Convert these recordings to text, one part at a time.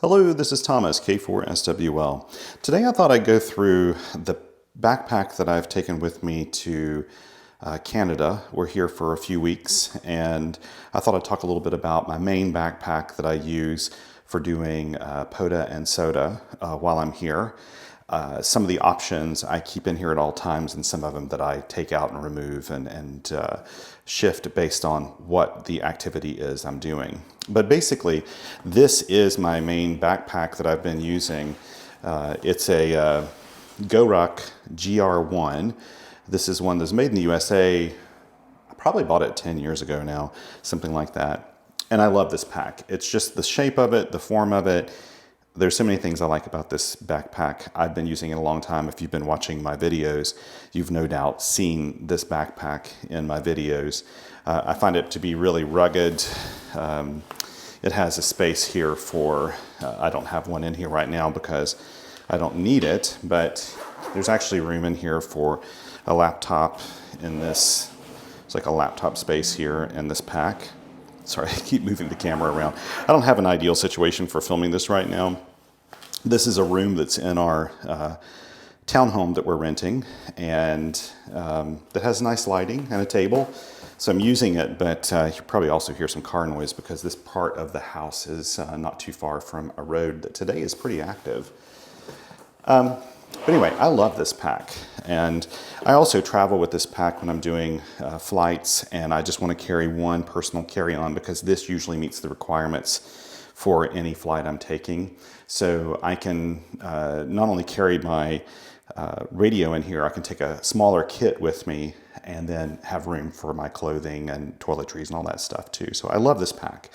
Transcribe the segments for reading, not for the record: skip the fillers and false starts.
Hello, this is Thomas, K4SWL. Today I thought I'd go through the backpack that I've taken with me to Canada. We're here for a few weeks, and I thought I'd talk a little bit about my main backpack that I use for doing POTA and soda while I'm here. Some of the options I keep in here at all times, and some of them that I take out and remove and shift based on what the activity is I'm doing. But basically, this is my main backpack that I've been using. It's a Ruck GR1. This is one that's made in the USA. I probably bought it 10 years ago now, something like that. And I love this pack. It's just the shape of it, the form of it. There's so many things I like about this backpack. I've been using it a long time. If you've been watching my videos, you've no doubt seen this backpack in my videos. I find it to be really rugged. It has a space here for, I don't have one in here right now because I don't need it, but there's actually room in here for a laptop in this. It's like a laptop space here in this pack. Sorry, I keep moving the camera around. I don't have an ideal situation for filming this right now. This is a room that's in our townhome that we're renting, and that has nice lighting and a table. So I'm using it, but you probably also hear some car noise because this part of the house is not too far from a road that today is pretty active. But anyway, I love this pack, and I also travel with this pack when I'm doing flights, and I just want to carry one personal carry-on because this usually meets the requirements for any flight I'm taking. So I can not only carry my radio in here, I can take a smaller kit with me and then have room for my clothing and toiletries and all that stuff too. So I love this pack.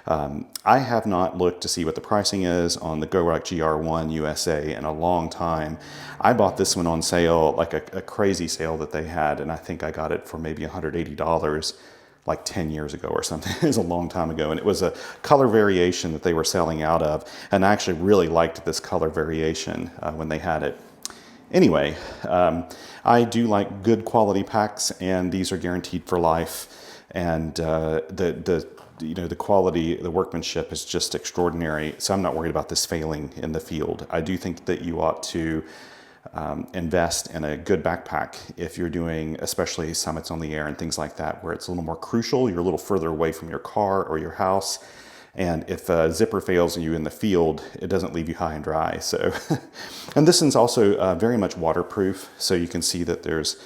I have not looked to see what the pricing is on the Ruck GR1 USA in a long time. I bought this one on sale, like a crazy sale that they had, and I think I got it for maybe $180 like 10 years ago or something. It was a long time ago, and it was a color variation that they were selling out of, and I actually really liked this color variation when they had it. Anyway, I do like good quality packs, and these are guaranteed for life, and the quality, the workmanship is just extraordinary. So I'm not worried about this failing in the field. I do think that you ought to invest in a good backpack if you're doing, especially summits on the air and things like that, where it's a little more crucial. You're a little further away from your car or your house. And if a zipper fails you in the field, it doesn't leave you high and dry. So, and this one's also very much waterproof. So you can see that there's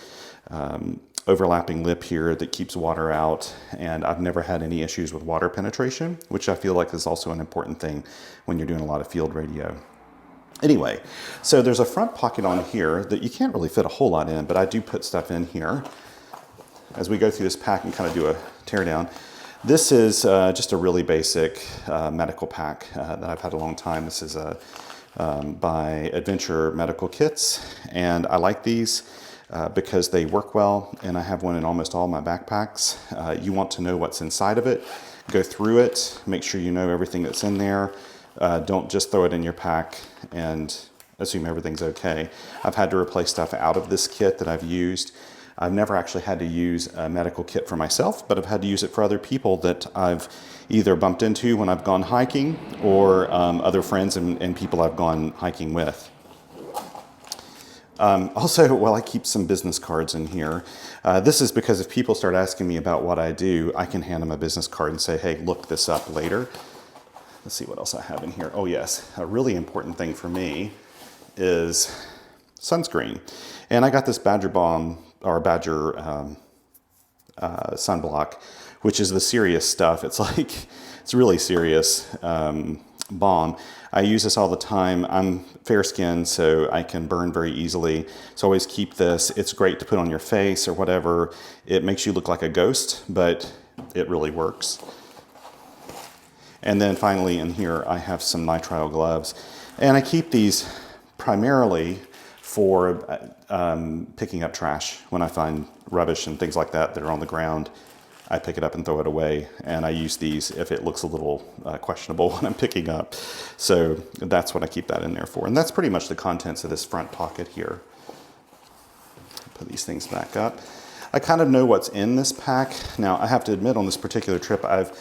overlapping lip here that keeps water out, and I've never had any issues with water penetration, which I feel like is also an important thing when you're doing a lot of field radio. Anyway, so there's a front pocket on here that you can't really fit a whole lot in, but I do put stuff in here as we go through this pack and kind of do a tear down. This is just a really basic medical pack that I've had a long time. This is by Adventure Medical Kits, and I like these because they work well, and I have one in almost all my backpacks. You want to know what's inside of it, go through it, make sure you know everything that's in there. Don't just throw it in your pack and assume everything's okay. I've had to replace stuff out of this kit that I've used. I've never actually had to use a medical kit for myself, but I've had to use it for other people that I've either bumped into when I've gone hiking, or other friends and people I've gone hiking with. Also, well, I keep some business cards in here. This is because if people start asking me about what I do, I can hand them a business card and say, hey, look this up later. Let's see what else I have in here. Oh yes, a really important thing for me is sunscreen. And I got this Badger Balm, or Badger sunblock, which is the serious stuff. It's like, it's really serious balm. I use this all the time. I'm fair skinned, so I can burn very easily. So always keep this. It's great to put on your face or whatever. It makes you look like a ghost, but it really works. And then finally in here, I have some nitrile gloves. And I keep these primarily for picking up trash. When I find rubbish and things like that that are on the ground, I pick it up and throw it away. And I use these if it looks a little questionable when I'm picking up. So that's what I keep that in there for. And that's pretty much the contents of this front pocket here. Put these things back up. I kind of know what's in this pack. Now, I have to admit, on this particular trip, I've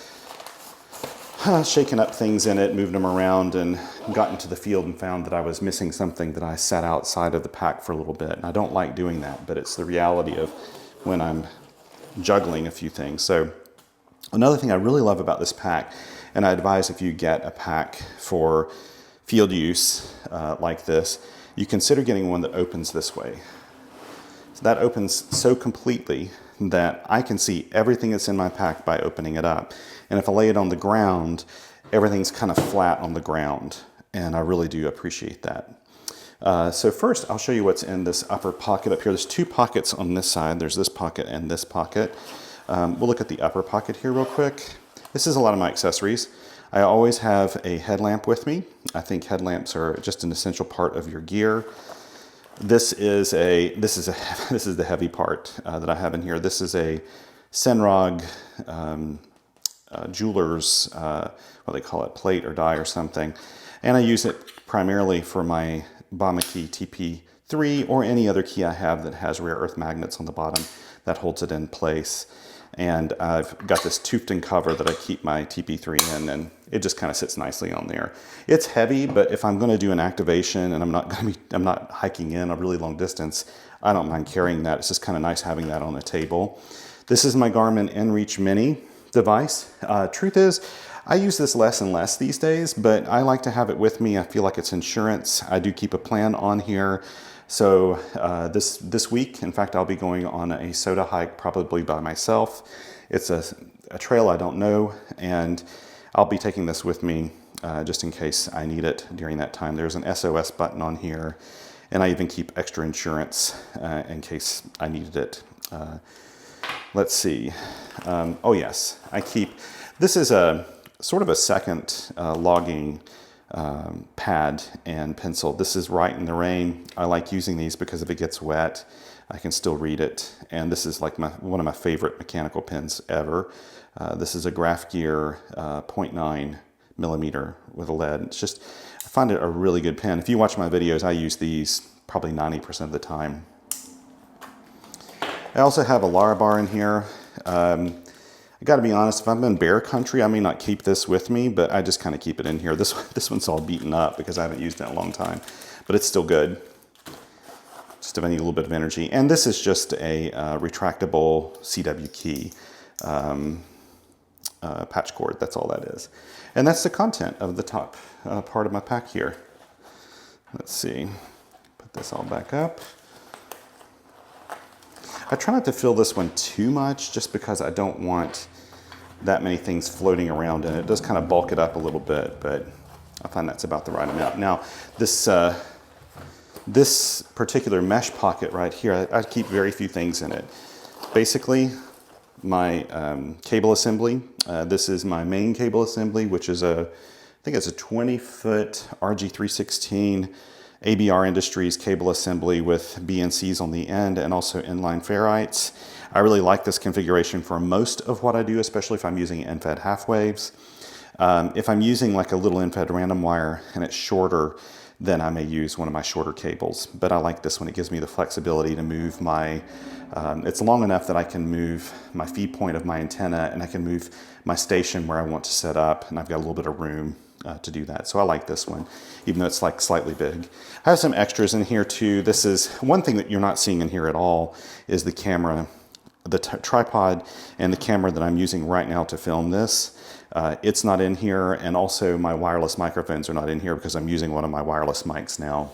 shaken up things in it, moved them around, and got into the field and found that I was missing something, that I sat outside of the pack for a little bit. And I don't like doing that, but it's the reality of when I'm juggling a few things. So another thing I really love about this pack, and I advise if you get a pack for field use like this, you consider getting one that opens this way. So that opens so completely that I can see everything that's in my pack by opening it up. And if I lay it on the ground, everything's kind of flat on the ground. And I really do appreciate that. So first, I'll show you what's in this upper pocket up here. There's two pockets on this side. There's this pocket and this pocket. We'll look at the upper pocket here real quick. This is a lot of my accessories. I always have a headlamp with me. I think headlamps are just an essential part of your gear. This is the heavy part that I have in here. This is a Senrog jeweler's, what they call it, plate or die or something. And I use it primarily for my Bomba key TP3 or any other key I have that has rare earth magnets on the bottom that holds it in place. And I've got this toothed-in cover that I keep my TP3 in, and it just kind of sits nicely on there. It's heavy, but if I'm going to do an activation and I'm not hiking in a really long distance, I don't mind carrying that. It's just kind of nice having that on a table. This is my Garmin InReach Mini device. Truth is, I use this less and less these days, but I like to have it with me. I feel like it's insurance. I do keep a plan on here. So this week, in fact, I'll be going on a soda hike probably by myself. It's a trail I don't know, and I'll be taking this with me just in case I need it during that time. There's an SOS button on here, and I even keep extra insurance in case I needed it. Let's see. Oh yes, this is a sort of a second logging pad and pencil. This is Right in the Rain. I like using these because if it gets wet, I can still read it. And this is like one of my favorite mechanical pens ever. This is a Graph Gear 0.9 millimeter with a lead. It's just, I find it a really good pen. If you watch my videos, I use these probably 90% of the time. I also have a Larabar in here. I gotta be honest, if I'm in bear country, I may not keep this with me, but I just kind of keep it in here. This one's all beaten up because I haven't used it in a long time, but it's still good. Just if I need a little bit of energy. And this is just a retractable CW key patch cord. That's all that is. And that's the content of the top part of my pack here. Let's see, put this all back up. I try not to fill this one too much just because I don't want that many things floating around in it. It does kind of bulk it up a little bit, but I find that's about the right amount. Now, this particular mesh pocket right here, I keep very few things in it. Basically, my cable assembly. This is my main cable assembly, which is I think it's a 20-foot RG316 ABR Industries cable assembly with BNCs on the end and also inline ferrites. I really like this configuration for most of what I do, especially if I'm using end-fed half waves. If I'm using like a little end-fed random wire and it's shorter, then I may use one of my shorter cables. But I like this one. It gives me the flexibility to move my, it's long enough that I can move my feed point of my antenna and I can move my station where I want to set up, and I've got a little bit of room to do that. So I like this one, even though it's like slightly big. I have some extras in here too. This is one thing that you're not seeing in here at all is the camera, the tripod and the camera that I'm using right now to film this. It's not in here, and also my wireless microphones are not in here because I'm using one of my wireless mics now.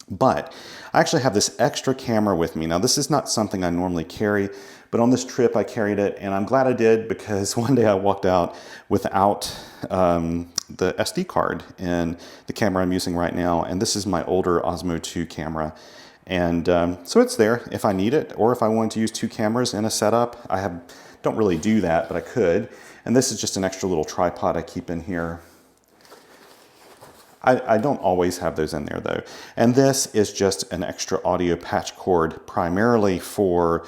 But I actually have this extra camera with me. Now this is not something I normally carry, but on this trip I carried it, and I'm glad I did because one day I walked out without the SD card in the camera I'm using right now, and this is my older Osmo 2 camera. And so it's there if I need it, or if I wanted to use two cameras in a setup. Don't really do that, but I could. And this is just an extra little tripod I keep in here. I don't always have those in there though. And this is just an extra audio patch cord primarily for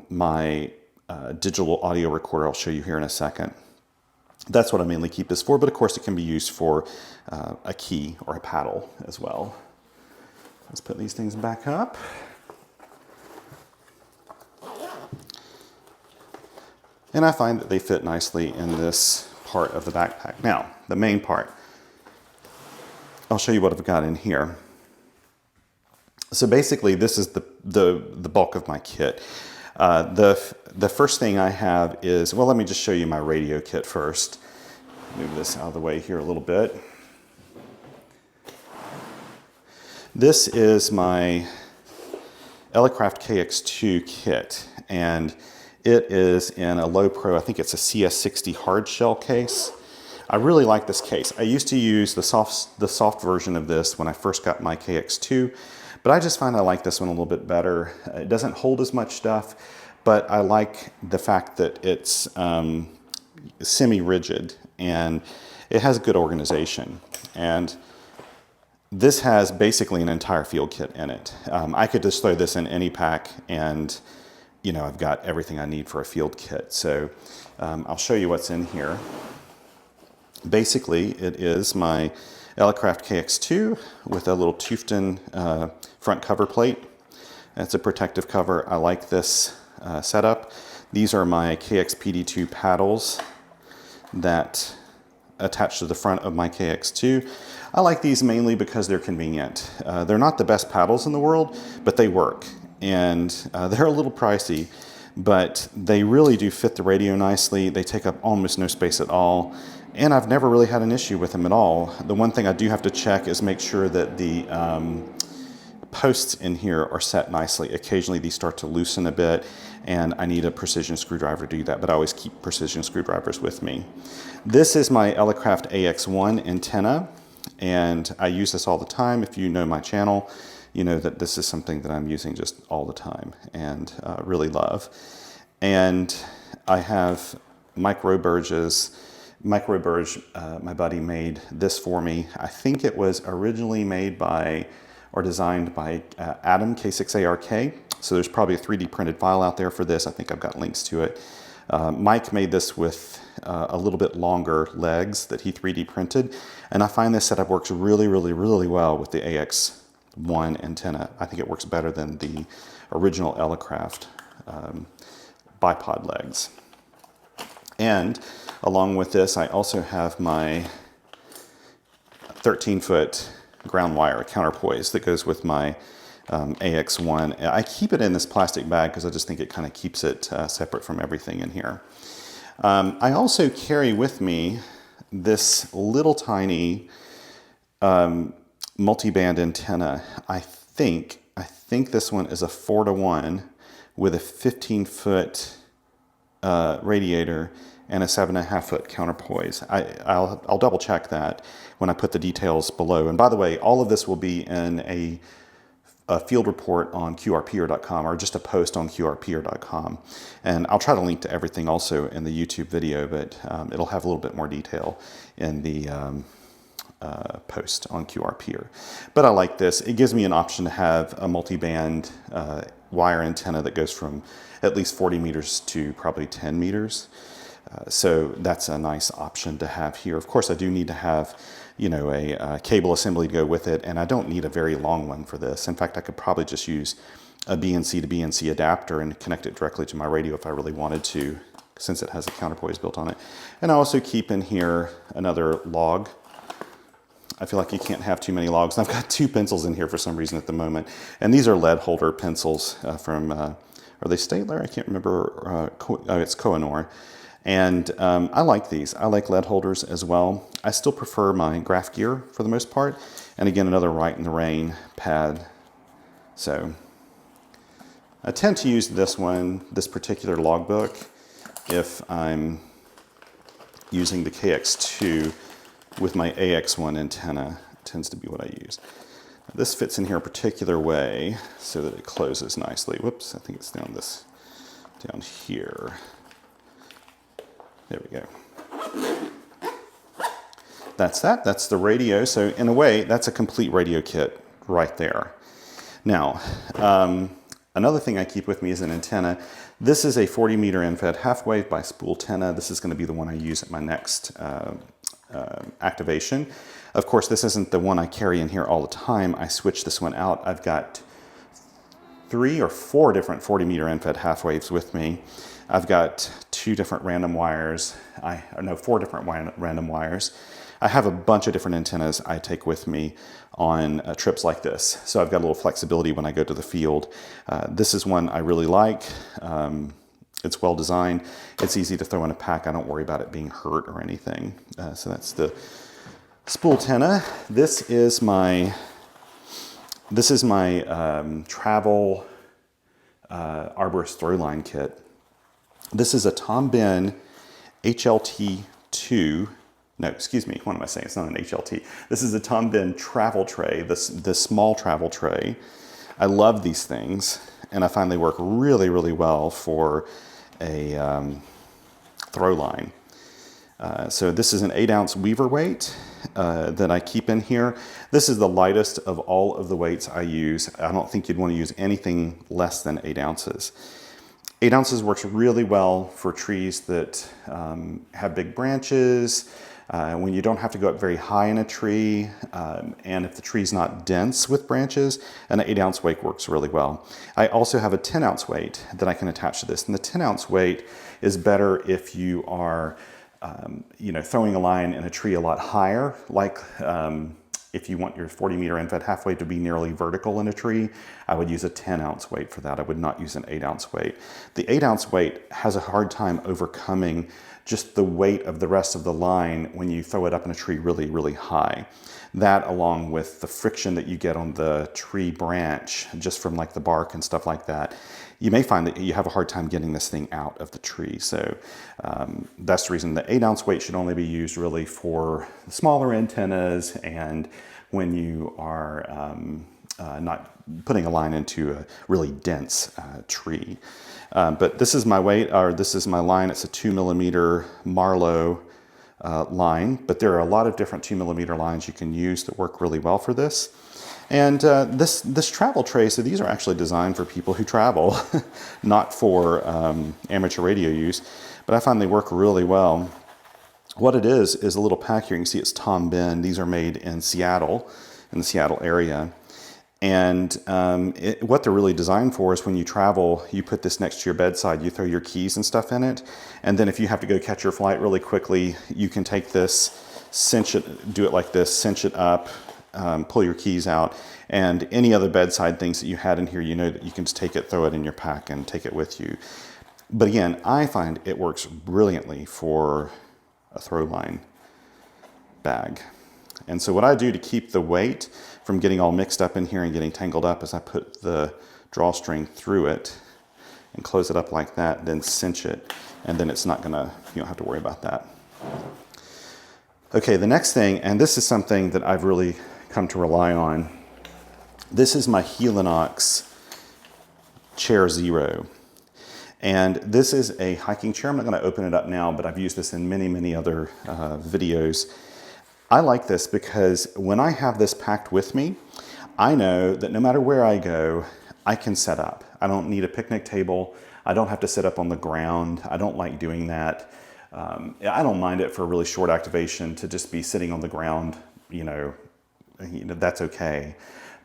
my digital audio recorder I'll show you here in a second. That's what I mainly keep this for, but of course it can be used for a key or a paddle as well. Let's put these things back up. And I find that they fit nicely in this part of the backpack. Now, the main part. I'll show you what I've got in here. So basically, this is the bulk of my kit. The first thing I have is, well, let me just show you my radio kit first. Move this out of the way here a little bit. This is my Elecraft KX2 Kit, and it is in a low pro, I think it's a CS60 hard shell case. I really like this case. I used to use the soft version of this when I first got my KX2, but I just find I like this one a little bit better. It doesn't hold as much stuff, but I like the fact that it's semi-rigid and it has good organization. And this has basically an entire field kit in it. I could just throw this in any pack and, you know, I've got everything I need for a field kit. So I'll show you what's in here. Basically, it is my Elecraft KX2 with a little Tufton front cover plate. It's a protective cover. I like this setup. These are my KX-PD2 paddles that attach to the front of my KX2. I like these mainly because they're convenient. They're not the best paddles in the world, but they work. And they're a little pricey, but they really do fit the radio nicely. They take up almost no space at all. And I've never really had an issue with them at all. The one thing I do have to check is make sure that the posts in here are set nicely. Occasionally these start to loosen a bit, and I need a precision screwdriver to do that, but I always keep precision screwdrivers with me. This is my Elecraft AX1 antenna, and I use this all the time. If you know my channel, you know that this is something that I'm using just all the time and really love. And I have microburges. Microburge, my buddy made this for me. I think it was originally made by or designed by Adam, K6ARK. So there's probably a 3D printed file out there for this. I think I've got links to it. Mike made this with a little bit longer legs that he 3D printed. And I find this setup works really, really, really well with the AX1 antenna. I think it works better than the original Elecraft bipod legs. And along with this, I also have my 13-foot ground wire counterpoise that goes with my AX1. I keep it in this plastic bag because I just think it kind of keeps it separate from everything in here. I also carry with me this little tiny multi-band antenna. I think this one is a 4-to-1 with a 15-foot radiator and a 7.5-foot counterpoise. I'll double check that when I put the details below. And by the way, all of this will be in a field report on qrpeer.com or just a post on qrpeer.com. And I'll try to link to everything also in the YouTube video, but it'll have a little bit more detail in the post on qrpeer. But I like this. It gives me an option to have a multi-band wire antenna that goes from at least 40 meters to probably 10 meters. So that's a nice option to have here. Of course, I do need to have, you know, a cable assembly to go with it, and I don't need a very long one for this. In fact, I could probably just use a BNC to BNC adapter and connect it directly to my radio if I really wanted to, since it has a counterpoise built on it. And I also keep in here another log. I feel like you can't have too many logs. And I've got 2 pencils in here for some reason at the moment. And these are lead holder pencils from, are they Staedtler? I can't remember. It's Kohinoor. And I like these. I like lead holders as well. I still prefer my graph gear for the most part. And again, another Right in the Rain pad. So I tend to use this one, this particular logbook, if I'm using the KX2 with my AX1 antenna. It tends to be what I use. This fits in here a particular way so that it closes nicely. Whoops, I think it's down here. There we go. That's that. That's the radio. So in a way, that's a complete radio kit right there. Now, another thing I keep with me is an antenna. This is a 40-meter end-fed half-wave by Spooltenna. This is going to be the one I use at my next activation. Of course, this isn't the one I carry in here all the time. I switch this one out. I've got 3 or 4 different 40-meter end-fed half-waves with me. I've got 2 2 different random wires. No, 4 different random wires. I have a bunch of different antennas I take with me on trips like this. So I've got a little flexibility when I go to the field. This is one I really like. It's well designed. It's easy to throw in a pack. I don't worry about it being hurt or anything. So that's the Spooltenna. This is my travel Arborist Throwline Kit. This is a Tom Ben HLT2. No, excuse me, what am I saying? It's not an HLT. This is a Tom Ben travel tray, this small travel tray. I love these things, and I find they work really, really well for a throw line. So this is an 8-ounce weaver weight that I keep in here. This is the lightest of all of the weights I use. I don't think you'd want to use anything less than 8 ounces. 8 ounces works really well for trees that have big branches, when you don't have to go up very high in a tree, and if the tree's not dense with branches, an 8-ounce weight works really well. I also have a 10-ounce weight that I can attach to this, and the 10-ounce weight is better if you are throwing a line in a tree a lot higher, like if you want your 40-meter end-fed halfway to be nearly vertical in a tree, I would use a 10-ounce weight for that. I would not use an 8-ounce weight. The 8-ounce weight has a hard time overcoming just the weight of the rest of the line when you throw it up in a tree really, really high. That, along with the friction that you get on the tree branch, just from like the bark and stuff like that, you may find that you have a hard time getting this thing out of the tree. So that's the reason the 8-ounce weight should only be used really for smaller antennas and when you are not putting a line into a really dense tree. But this is my weight, or this is my line. It's a 2mm Molle line, but there are a lot of different 2mm lines you can use that work really well for this. And this travel tray, so these are actually designed for people who travel, not for amateur radio use, but I find they work really well. What it is a little pack here. You can see it's Tom Ben. These are made in Seattle, in the Seattle area. And what they're really designed for is when you travel, you put this next to your bedside, you throw your keys and stuff in it. And then if you have to go catch your flight really quickly, you can take this, cinch it, do it like this, cinch it up, pull your keys out, and any other bedside things that you had in here, you know that you can just take it, throw it in your pack, and take it with you. But again, I find it works brilliantly for a throw line bag. And so what I do to keep the weight from getting all mixed up in here and getting tangled up is I put the drawstring through it and close it up like that, then cinch it, and then it's not gonna, you don't have to worry about that. Okay, the next thing, and this is something that I've really come to rely on, this is my Helinox Chair Zero. And this is a hiking chair. I'm not gonna open it up now, but I've used this in many, many other videos. I like this because when I have this packed with me, I know that no matter where I go, I can set up. I don't need a picnic table. I don't have to sit up on the ground. I don't like doing that. I don't mind it for a really short activation to just be sitting on the ground, that's okay.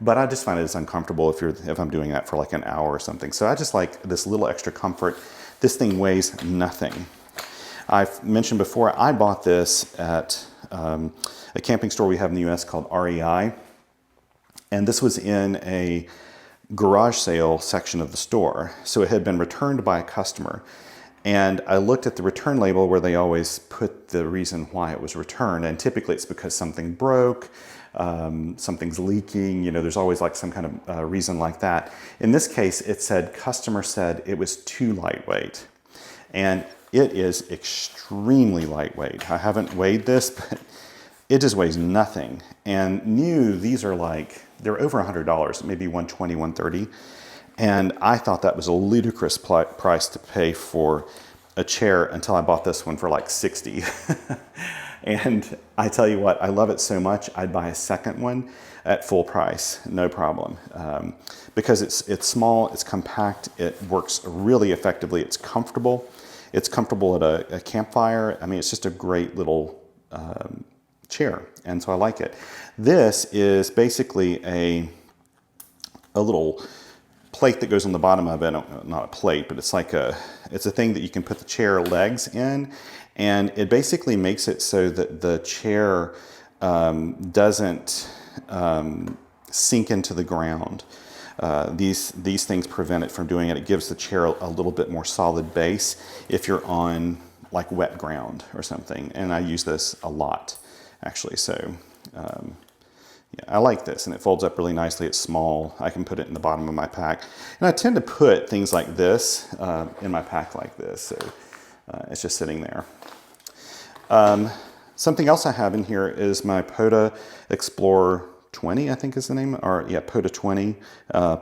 But I just find it's uncomfortable if I'm doing that for like an hour or something. So I just like this little extra comfort. This thing weighs nothing. I've mentioned before, I bought this at a camping store we have in the US called REI. And this was in a garage sale section of the store. So it had been returned by a customer. And I looked at the return label where they always put the reason why it was returned. And typically it's because something broke, something's leaking, there's always like some kind of reason like that. In this case, it said, customer said it was too lightweight. And it is extremely lightweight. I haven't weighed this, but it just weighs nothing. And new, these are like, they're over $100, maybe $120, $130. And I thought that was a ludicrous price to pay for a chair until I bought this one for like $60. And I tell you what, I love it so much, I'd buy a second one at full price, no problem. Because it's small, it's compact, it works really effectively, it's comfortable. It's comfortable at a campfire. I mean, it's just a great little chair, and so I like it. This is basically a little plate that goes on the bottom of it, not a plate, but it's like it's a thing that you can put the chair legs in, and it basically makes it so that the chair doesn't sink into the ground. These things prevent it from doing it. It gives the chair a little bit more solid base if you're on like wet ground or something. And I use this a lot, actually. So yeah, I like this, and it folds up really nicely. It's small. I can put it in the bottom of my pack. And I tend to put things like this in my pack like this. So it's just sitting there. Something else I have in here is my POTA Explorer 20, I think is the name, or yeah, POTA 20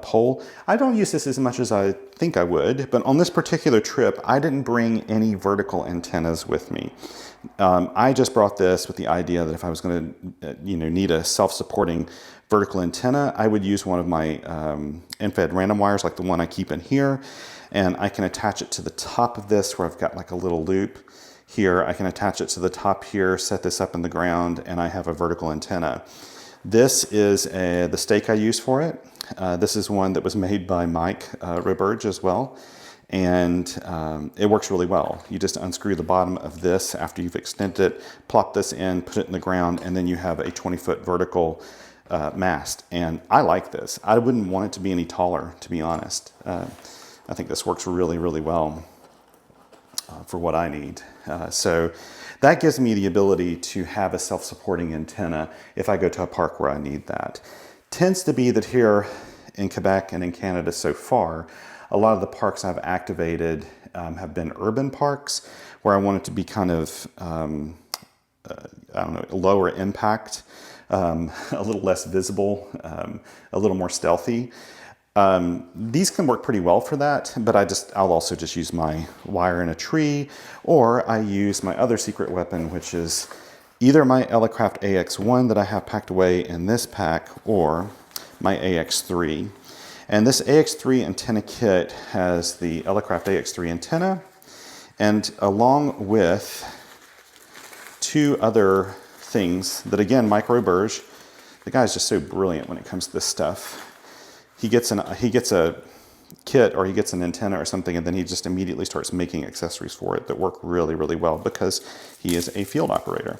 pole. I don't use this as much as I think I would, but on this particular trip, I didn't bring any vertical antennas with me. I just brought this with the idea that if I was going to, need a self-supporting vertical antenna, I would use one of my infrared random wires, like the one I keep in here, and I can attach it to the top of this where I've got like a little loop here. I can attach it to the top here, set this up in the ground, and I have a vertical antenna. This is the stake I use for it. This is one that was made by Mike Roberge as well. And it works really well. You just unscrew the bottom of this after you've extended it, plop this in, put it in the ground, and then you have a 20-foot vertical mast. And I like this. I wouldn't want it to be any taller, to be honest. I think this works really, really well for what I need. So that gives me the ability to have a self-supporting antenna if I go to a park where I need that. Tends to be that here in Quebec and in Canada so far, a lot of the parks I've activated have been urban parks where I want it to be kind of, I don't know, lower impact, a little less visible, a little more stealthy. These can work pretty well for that, but I'll also just use my wire in a tree, or I use my other secret weapon, which is either my Elecraft AX1 that I have packed away in this pack, or my AX3. And this AX3 antenna kit has the Elecraft AX3 antenna, and along with two other things that, again, Mike Roberge, the guy's just so brilliant when it comes to this stuff. He gets a kit, or he gets an antenna or something, and then he just immediately starts making accessories for it that work really, really well because he is a field operator.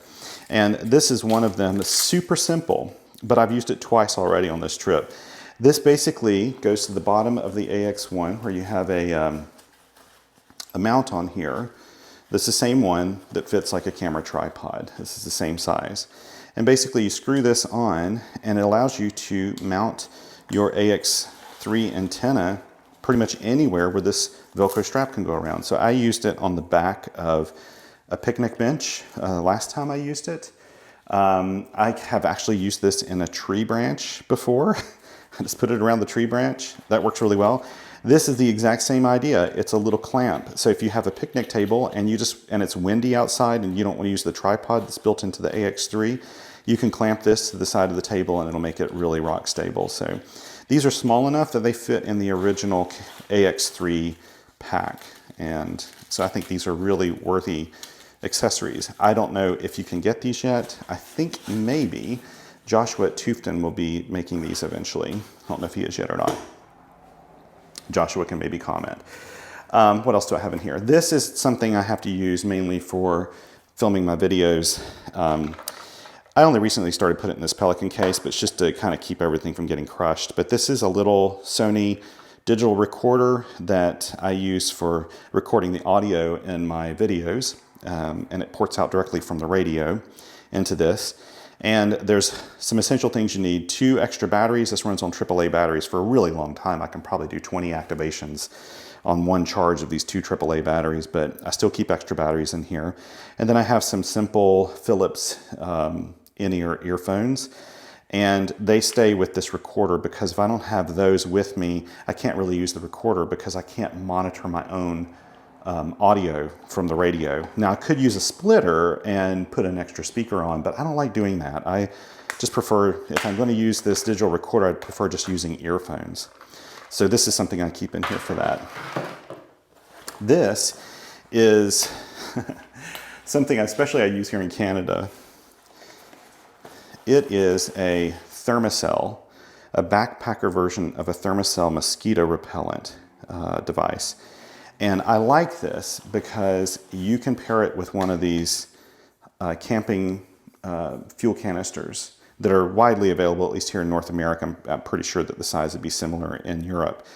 And this is one of them. It's super simple, but I've used it twice already on this trip. This basically goes to the bottom of the AX1 where you have a mount on here. This is the same one that fits like a camera tripod. This is the same size. And basically you screw this on, and it allows you to mount your AX3 antenna pretty much anywhere where this Velcro strap can go around. So I used it on the back of a picnic bench last time I used it. I have actually used this in a tree branch before. I just put it around the tree branch. That works really well. This is the exact same idea. It's a little clamp. So if you have a picnic table and it's windy outside and you don't want to use the tripod that's built into the AX3, you can clamp this to the side of the table and it'll make it really rock stable. So these are small enough that they fit in the original AX3 pack. And so I think these are really worthy accessories. I don't know if you can get these yet. I think maybe Joshua at Tufton will be making these eventually. I don't know if he is yet or not. Joshua can maybe comment. What else do I have in here? This is something I have to use mainly for filming my videos. I only recently started putting it in this Pelican case, but it's just to kind of keep everything from getting crushed. But this is a little Sony digital recorder that I use for recording the audio in my videos. And it ports out directly from the radio into this. And there's some essential things you need. 2 extra batteries. This runs on AAA batteries for a really long time. I can probably do 20 activations on one charge of these 2 AAA batteries, but I still keep extra batteries in here. And then I have some simple Philips in-ear earphones, and they stay with this recorder because if I don't have those with me, I can't really use the recorder because I can't monitor my own audio from the radio. Now I could use a splitter and put an extra speaker on, but I don't like doing that. I just prefer, if I'm going to use this digital recorder, I'd prefer just using earphones. So this is something I keep in here for that. This is something especially I use here in Canada. It is a Thermacell a backpacker version of a Thermacell mosquito repellent device. And I like this because you can pair it with one of these camping fuel canisters that are widely available, at least here in North America. I'm pretty sure that the size would be similar in Europe.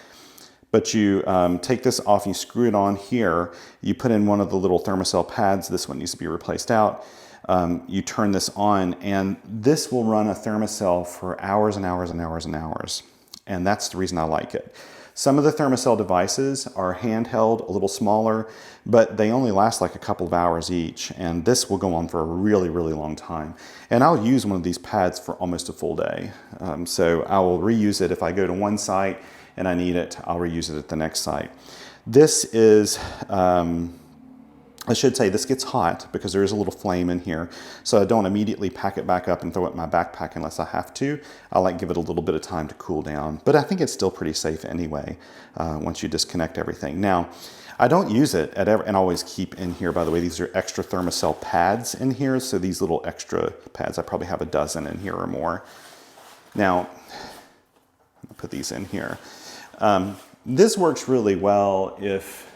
But you take this off, you screw it on here, you put in one of the little Thermacell pads, this one needs to be replaced out, you turn this on, and this will run a Thermacell for hours and hours and hours and hours. And that's the reason I like it. Some of the Thermacell devices are handheld, a little smaller, but they only last like a couple of hours each, and this will go on for a really, really long time. And I'll use one of these pads for almost a full day. So I will reuse it if I go to one site and I need it, I'll reuse it at the next site. This is, I should say this gets hot because there is a little flame in here, so I don't immediately pack it back up and throw it in my backpack unless I have to. I like give it a little bit of time to cool down, but I think it's still pretty safe anyway once you disconnect everything. Now, I don't use it at and always keep in here, by the way, these are extra Thermacell pads in here, so these little extra pads, I probably have a dozen in here or more. Now, I'll put these in here. This works really well if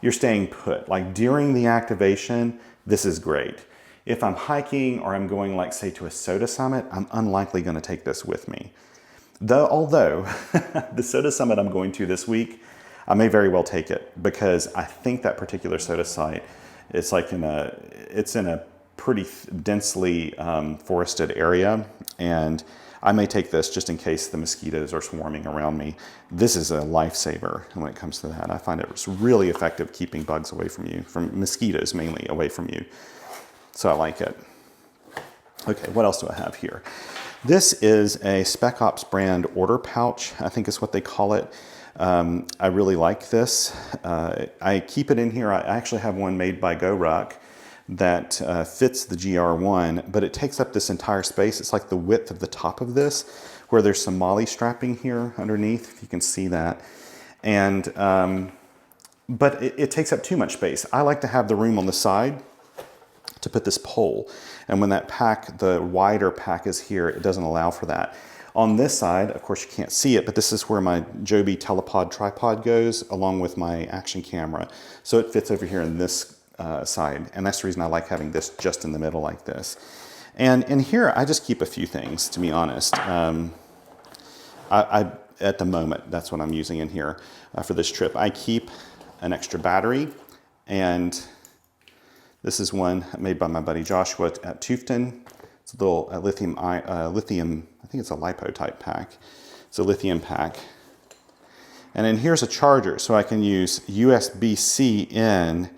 you're staying put. Like during the activation, this is great. If I'm hiking or I'm going, like, say, to a soda summit, I'm unlikely going to take this with me. Although the soda summit I'm going to this week, I may very well take it because I think that particular soda site, it's in a pretty densely forested area, and I may take this just in case the mosquitoes are swarming around me. This is a lifesaver when it comes to that. I find it really effective keeping bugs away from you, from mosquitoes mainly away from you. So I like it. Okay, what else do I have here? This is a Spec Ops brand order pouch, I think is what they call it. I really like this. I keep it in here. I actually have one made by Ruck that fits the GR1, but it takes up this entire space. It's like the width of the top of this, where there's some Molle strapping here underneath, if you can see that. And but it takes up too much space. I like to have the room on the side to put this pole. And when that pack, the wider pack is here, it doesn't allow for that. On this side, of course you can't see it, but this is where my Joby Telepod tripod goes, along with my action camera. So it fits over here in this side, and that's the reason I like having this just in the middle like this. And in here, I just keep a few things, to be honest. At the moment, that's what I'm using in here for this trip. I keep an extra battery, and this is one made by my buddy Joshua at Tufton. It's a little lithium, I think it's a LiPo type pack. It's a lithium pack. And then here's a charger, so I can use USB-C in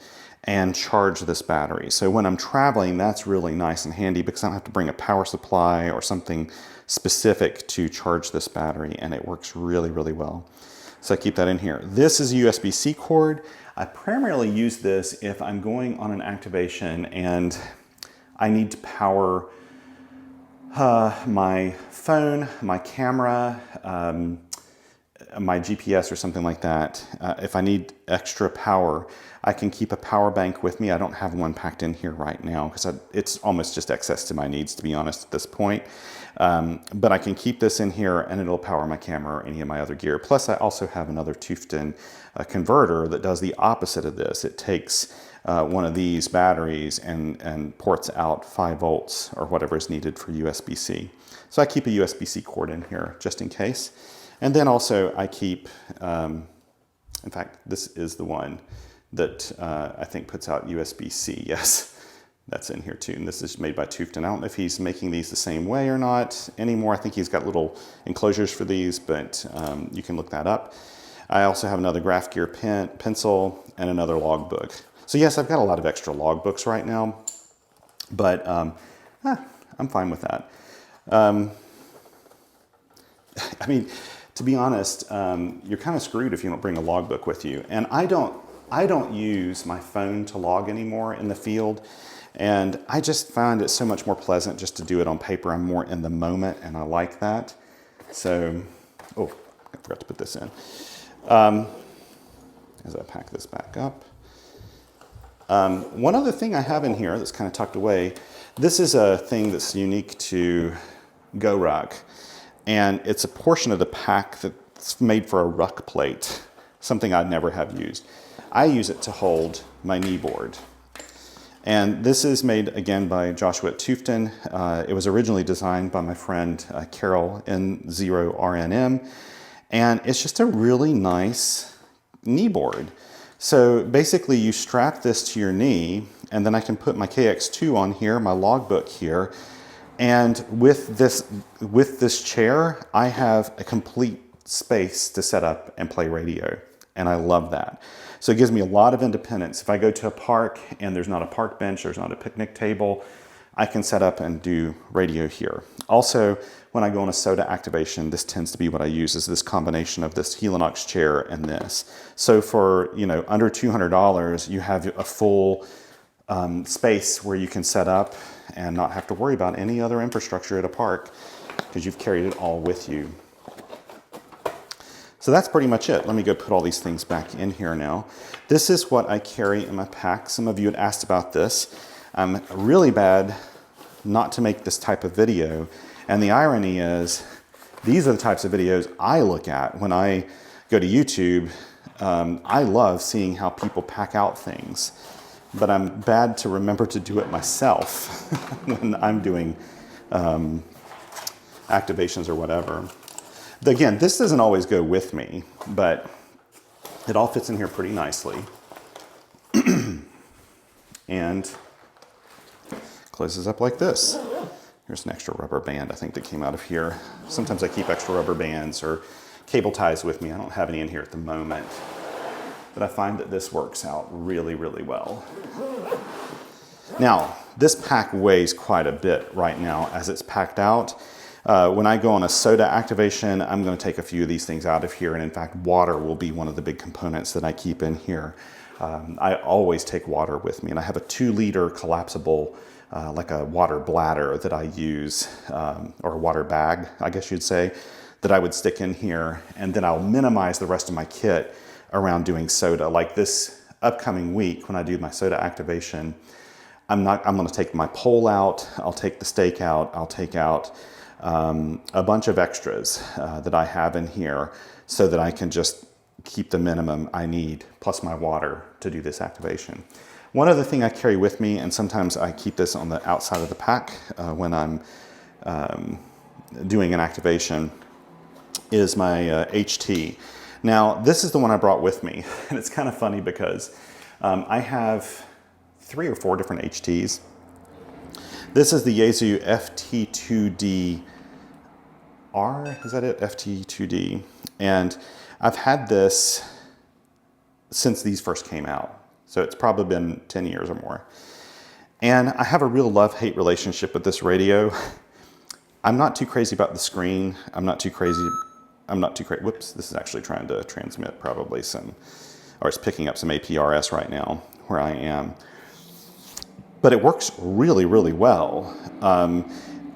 and charge this battery. So when I'm traveling, that's really nice and handy because I don't have to bring a power supply or something specific to charge this battery, and it works really, really well. So I keep that in here. This is a USB-C cord. I primarily use this if I'm going on an activation and I need to power my phone, my camera, my GPS or something like that. If I need extra power, I can keep a power bank with me. I don't have one packed in here right now because it's almost just excess to my needs, to be honest, at this point. But I can keep this in here and it'll power my camera or any of my other gear. Plus, I also have another Tufton converter that does the opposite of this. It takes one of these batteries and ports out 5 volts or whatever is needed for USB-C. So I keep a USB-C cord in here just in case. And then also I keep, in fact, this is the one that I think puts out USB-C. Yes, that's in here too. And this is made by Tufton. I don't know if he's making these the same way or not anymore. I think he's got little enclosures for these, but you can look that up. I also have another graph gear pencil and another logbook. So yes, I've got a lot of extra logbooks right now, but I'm fine with that. I mean, to be honest, you're kind of screwed if you don't bring a logbook with you. And I don't use my phone to log anymore in the field. And I just find it so much more pleasant just to do it on paper. I'm more in the moment and I like that. So, oh, I forgot to put this in. As I pack this back up. One other thing I have in here that's kind of tucked away, this is a thing that's unique to Ruck. and it's a portion of the pack that's made for a Ruck plate, something I'd never have used. I use it to hold my kneeboard. And this is made again by Joshua at Tufton. It was originally designed by my friend Carol N0RNM, and it's just a really nice kneeboard. So basically you strap this to your knee, and then I can put my KX2 on here, my logbook here, and with this chair, I have a complete space to set up and play radio, and I love that. So it gives me a lot of independence. If I go to a park and there's not a park bench, there's not a picnic table, I can set up and do radio here. Also, when I go on a soda activation, this tends to be what I use, is this combination of this Helinox chair and this. So for, you know, under $200, you have a full space where you can set up and not have to worry about any other infrastructure at a park because you've carried it all with you. So that's pretty much it. Let me go put all these things back in here now. This is what I carry in my pack. Some of you had asked about this. I'm really bad not to make this type of video. And the irony is, these are the types of videos I look at when I go to YouTube. I love seeing how people pack out things, but I'm bad to remember to do it myself when I'm doing activations or whatever. Again, this doesn't always go with me, but it all fits in here pretty nicely. And closes up like this. Here's an extra rubber band, I think, that came out of here. Sometimes I keep extra rubber bands or cable ties with me. I don't have any in here at the moment, but I find that this works out really, really well. Now, this pack weighs quite a bit right now as it's packed out. When I go on a soda activation, I'm going to take a few of these things out of here, and in fact, water will be one of the big components that I keep in here. I always take water with me, and I have a 2-liter collapsible, like a water bladder that I use, or a water bag, I guess you'd say, that I would stick in here, and then I'll minimize the rest of my kit around doing soda. Like this upcoming week, when I do my soda activation, I'm going to take my pole out, I'll take the stake out, I'll take out a bunch of extras that I have in here so that I can just keep the minimum I need, plus my water, to do this activation. One other thing I carry with me, and sometimes I keep this on the outside of the pack when I'm doing an activation, is my HT. Now, this is the one I brought with me, and it's kind of funny because I have 3 or 4 different HTs. This is the Yaesu FT2D R, is that it? FT2D. And I've had this since these first came out. So it's probably been 10 years or more. And I have a real love-hate relationship with this radio. I'm not too crazy about the screen. I'm not too crazy, whoops, this is actually trying to transmit probably some, or it's picking up some APRS right now where I am. But it works really, really well.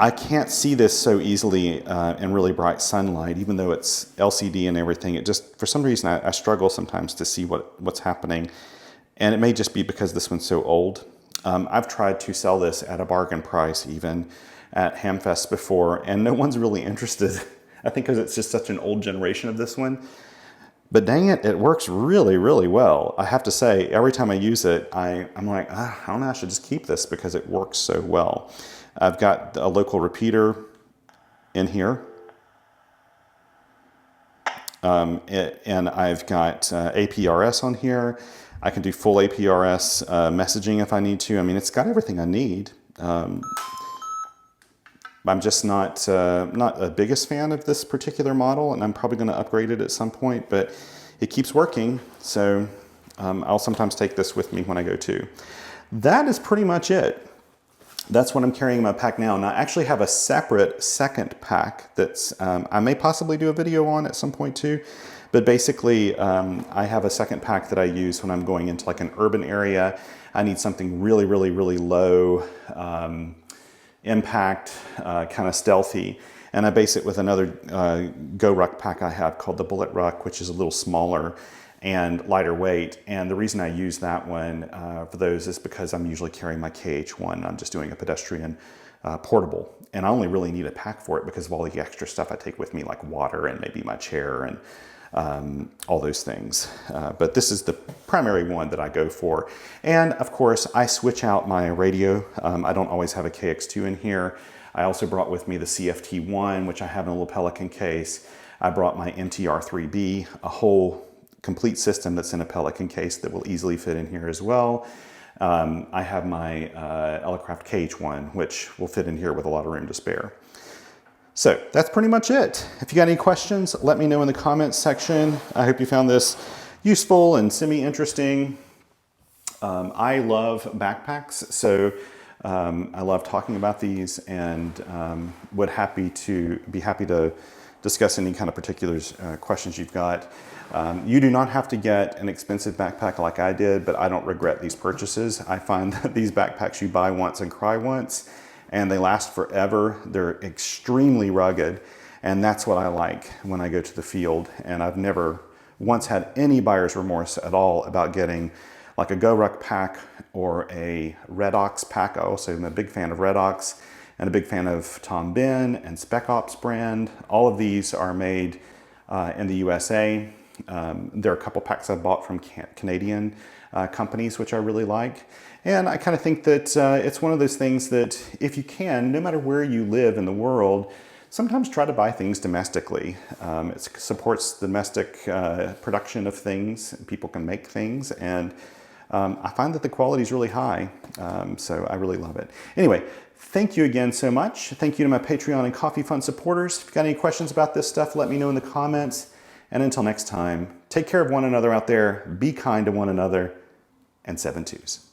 I can't see this so easily in really bright sunlight, even though it's LCD and everything. It just, for some reason, I struggle sometimes to see what's happening. And it may just be because this one's so old. I've tried to sell this at a bargain price even at Hamfest before, and no one's really interested. I think because it's just such an old generation of this one. But dang it, it works really, really well. I have to say, every time I use it, I'm like, I don't know, I should just keep this because it works so well. I've got a local repeater in here. And I've got APRS on here. I can do full APRS messaging if I need to. I mean, it's got everything I need. I'm just not a biggest fan of this particular model, and I'm probably going to upgrade it at some point, but it keeps working. So I'll sometimes take this with me when I go too. That is pretty much it. That's what I'm carrying in my pack now. And I actually have a separate second pack that's, I may possibly do a video on at some point too. But basically, I have a second pack that I use when I'm going into like an urban area. I need something really, really, really low impact, kind of stealthy. And I base it with another Go Ruck pack I have called the Bullet Ruck, which is a little smaller and lighter weight. And the reason I use that one for those is because I'm usually carrying my KH1. I'm just doing a pedestrian portable. and I only really need a pack for it because of all the extra stuff I take with me, like water and maybe my chair and all those things. But this is the primary one that I go for. And of course, I switch out my radio. I don't always have a KX2 in here. I also brought with me the CFT1, which I have in a little Pelican case. I brought my MTR3B, a whole complete system that's in a Pelican case that will easily fit in here as well. I have my Elecraft KH1, which will fit in here with a lot of room to spare. So that's pretty much it. If you got any questions, let me know in the comments section. I hope you found this useful and semi-interesting. I love backpacks, so I love talking about these, and would be happy to discuss any kind of particulars, questions you've got. You do not have to get an expensive backpack like I did, but I don't regret these purchases. I find that these backpacks you buy once and cry once, and they last forever. They're extremely rugged, and that's what I like when I go to the field. And I've never once had any buyer's remorse at all about getting like a Ruck pack or a Red Ox pack. I also am a big fan of Red Ox and a big fan of Tom Ben and Spec Ops brand. All of these are made in the USA. There are a couple packs I've bought from Canadian companies, which I really like. And I kind of think that it's one of those things that if you can, no matter where you live in the world, sometimes try to buy things domestically. It supports domestic production of things. People can make things, and I find that the quality is really high, so I really love it. Anyway, thank you again so much. Thank you to my Patreon and Coffee Fund supporters. If you've got any questions about this stuff, let me know in the comments. And until next time, take care of one another out there, be kind to one another, and 7 twos.